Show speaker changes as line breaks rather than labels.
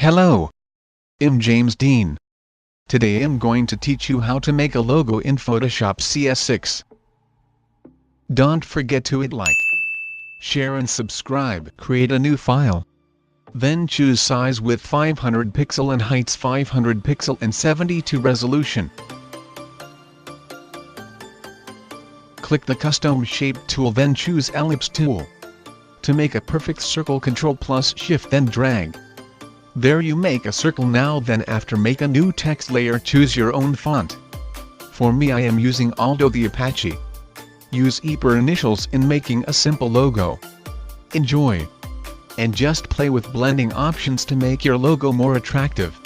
Hello. I'm James Dean. Today I'm going to teach you how to make a logo in Photoshop CS6. Don't forget to hit like, share and subscribe. Create a new file. Then choose size with 500 pixel and heights 500 pixel and 72 resolution. Click the custom shape tool, then choose ellipse tool. To make a perfect circle, Ctrl plus Shift then drag. There you make a circle. Now then after make a new text layer, choose your own font. For me I am using Aldo the Apache. Use Epper initials in making a simple logo. Enjoy! And just play with blending options to make your logo more attractive.